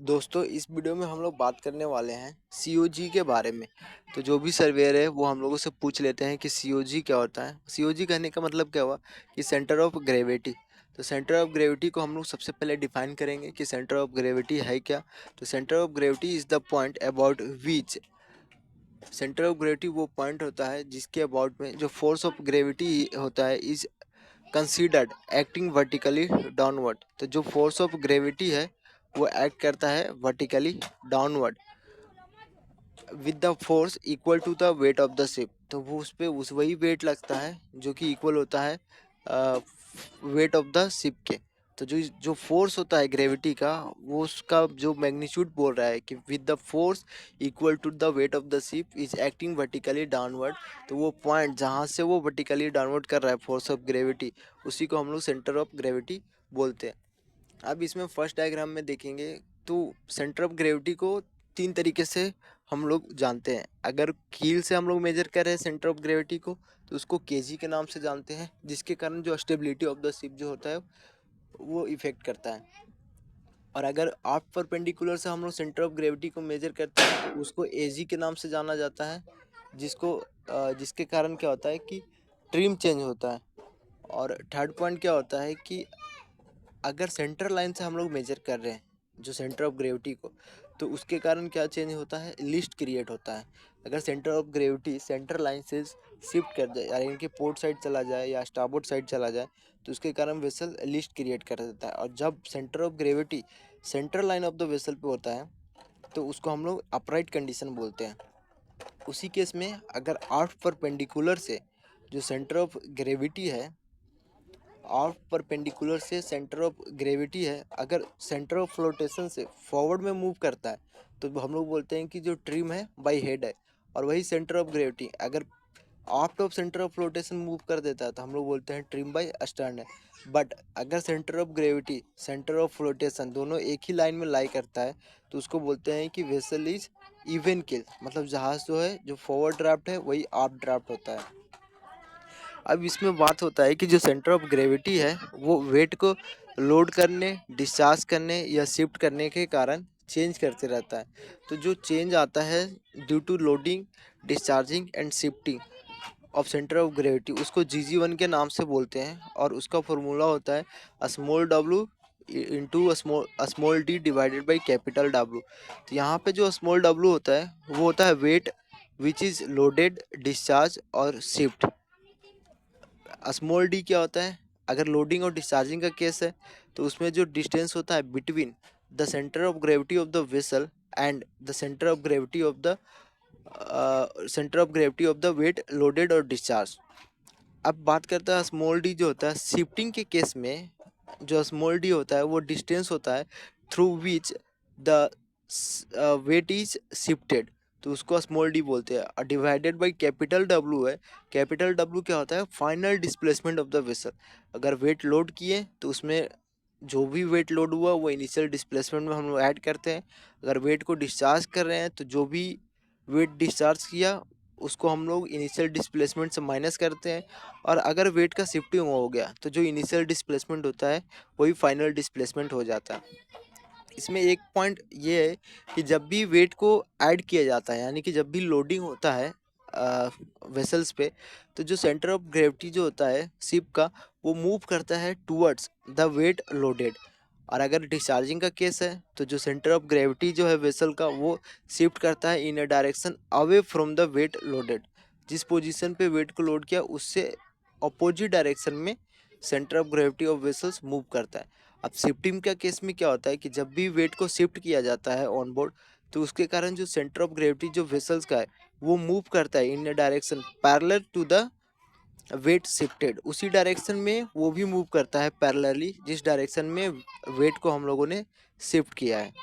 दोस्तों इस वीडियो में हम लोग बात करने वाले हैं सीओजी के बारे में। तो जो भी सर्वेयर है वो हम लोगों से पूछ लेते हैं कि सीओजी क्या होता है। सीओजी कहने का मतलब क्या हुआ कि सेंटर ऑफ ग्रेविटी। तो सेंटर ऑफ ग्रेविटी को हम लोग सबसे पहले डिफाइन करेंगे कि सेंटर ऑफ ग्रेविटी है क्या। तो centre of gravity is the point about which, centre of gravity वो पॉइंट होता है जिसके अबाउट में जो फोर्स ऑफ ग्रेविटी होता है is considered acting vertically downward. तो जो फोर्स ऑफ ग्रेविटी है वो एक्ट करता है vertically downward with the force equal to the weight of the ship. तो वो उस पर उस वही वेट लगता है जो कि इक्वल होता है वेट ऑफ द शिप के। तो जो जो फोर्स होता है ग्रेविटी का वो उसका जो मैग्नीट्यूड बोल रहा है कि with the force equal to the weight of the ship is acting vertically downward. तो वो पॉइंट जहाँ से वो वर्टिकली डाउनवर्ड कर रहा है फोर्स ऑफ ग्रेविटी उसी को हम लोग सेंटर ऑफ ग्रेविटी बोलते हैं। अब इसमें फर्स्ट डायग्राम में देखेंगे तो सेंटर ऑफ ग्रेविटी को तीन तरीके से हम लोग जानते हैं। अगर कील से हम लोग मेजर कर रहे हैं सेंटर ऑफ ग्रेविटी को तो उसको केजी के नाम से जानते हैं, जिसके कारण जो स्टेबिलिटी ऑफ द शिप जो होता है वो इफेक्ट करता है। और अगर आप परपेंडिकुलर से हम लोग सेंटर ऑफ ग्रेविटी को मेजर करते हैं तो उसको एजी के नाम से जाना जाता है, जिसके कारण क्या होता है कि ट्रिम चेंज होता है। और थर्ड पॉइंट क्या होता है कि अगर सेंटर लाइन से हम लोग मेजर कर रहे हैं जो सेंटर ऑफ ग्रेविटी को, तो उसके कारण क्या चेंज होता है, लिस्ट क्रिएट होता है। अगर centre of gravity centre line से शिफ्ट कर जाए यानी कि पोर्ट साइड चला जाए या स्टारबोर्ड साइड चला जाए तो उसके कारण वेसल लिस्ट क्रिएट कर देता है। और जब centre of gravity centre line of the vessel पे होता है तो उसको हम लोग अपराइट कंडीशन बोलते हैं। उसी केस में अगर आर्क परपेंडिकुलर से जो सेंटर ऑफ ग्रेविटी है, आर्क परपेंडिकुलर से सेंटर ऑफ ग्रेविटी है, अगर सेंटर ऑफ फ्लोटेशन से फॉरवर्ड में मूव करता है तो हम लोग बोलते हैं कि जो ट्रिम है बाई हेड है। और वही सेंटर ऑफ ग्रेविटी अगर aft of centre of flotation move कर देता है तो हम लोग बोलते हैं ट्रिम बाई अस्टर्न है। बट अगर centre of gravity centre of flotation दोनों एक ही लाइन में लाई करता है तो उसको बोलते हैं कि वेसल इज इवन केल, मतलब जहाज जो है जो फॉरवर्ड ड्राफ्ट है वही आप ड्राफ्ट होता है। अब इसमें बात होता है कि जो सेंटर ऑफ ग्रेविटी है वो वेट को लोड करने, डिस्चार्ज करने या शिफ्ट करने के कारण चेंज करते रहता है। तो जो चेंज आता है due to loading, discharging and shifting of centre of gravity उसको GG1 के नाम से बोलते हैं। और उसका फॉर्मूला होता है small W into small D divided by capital W. तो यहाँ पे जो स्मॉल डब्लू होता है वो होता है weight which is loaded, discharge और शिफ्ट। स्मॉल डी क्या होता है, अगर लोडिंग और डिस्चार्जिंग का केस है तो उसमें जो डिस्टेंस होता है between the centre of gravity of the vessel and the centre of gravity of the weight loaded और डिस्चार्ज। अब बात करते हैं स्मॉल डी जो होता है शिफ्टिंग के केस में, जो स्मॉल डी होता है वो डिस्टेंस होता है through which the weight is shifted, तो उसको स्मॉल डी बोलते हैं। और डिवाइडेड बाई कैपिटल डब्लू है, कैपिटल डब्लू क्या होता है, final displacement of the vessel. अगर वेट लोड किए तो उसमें जो भी वेट लोड हुआ वो इनिशियल डिस्प्लेसमेंट में हम लोग ऐड करते हैं। अगर वेट को डिस्चार्ज कर रहे हैं तो जो भी वेट डिस्चार्ज किया उसको हम लोग इनिशियल डिस्प्लेसमेंट से माइनस करते हैं। और अगर वेट का शिफ्टिंग हो गया तो जो इनिशियल डिस्प्लेसमेंट होता है वही फाइनल डिस्प्लेसमेंट हो जाता है। इसमें एक पॉइंट ये है कि जब भी वेट को ऐड किया जाता है यानी कि जब भी लोडिंग होता है वेसल्स पे, तो जो सेंटर ऑफ ग्रेविटी जो होता है शिप का वो मूव करता है टूवर्ड्स द वेट लोडेड। और अगर डिस्चार्जिंग का केस है तो जो सेंटर ऑफ ग्रेविटी जो है वेसल का वो शिफ्ट करता है in a direction away from the weight loaded. जिस पोजीशन पे वेट को लोड किया उससे अपोजिट डायरेक्शन में centre of gravity of vessels move करता है। अब शिफ्टिंग का केस में क्या होता है कि जब भी वेट को शिफ्ट किया जाता है ऑन बोर्ड तो उसके कारण जो सेंटर ऑफ ग्रेविटी जो वेसल्स का है वो मूव करता है in a direction parallel to the weight shifted, उसी डायरेक्शन में वो भी मूव करता है पैरेलली जिस डायरेक्शन में वेट को हम लोगों ने शिफ्ट किया है।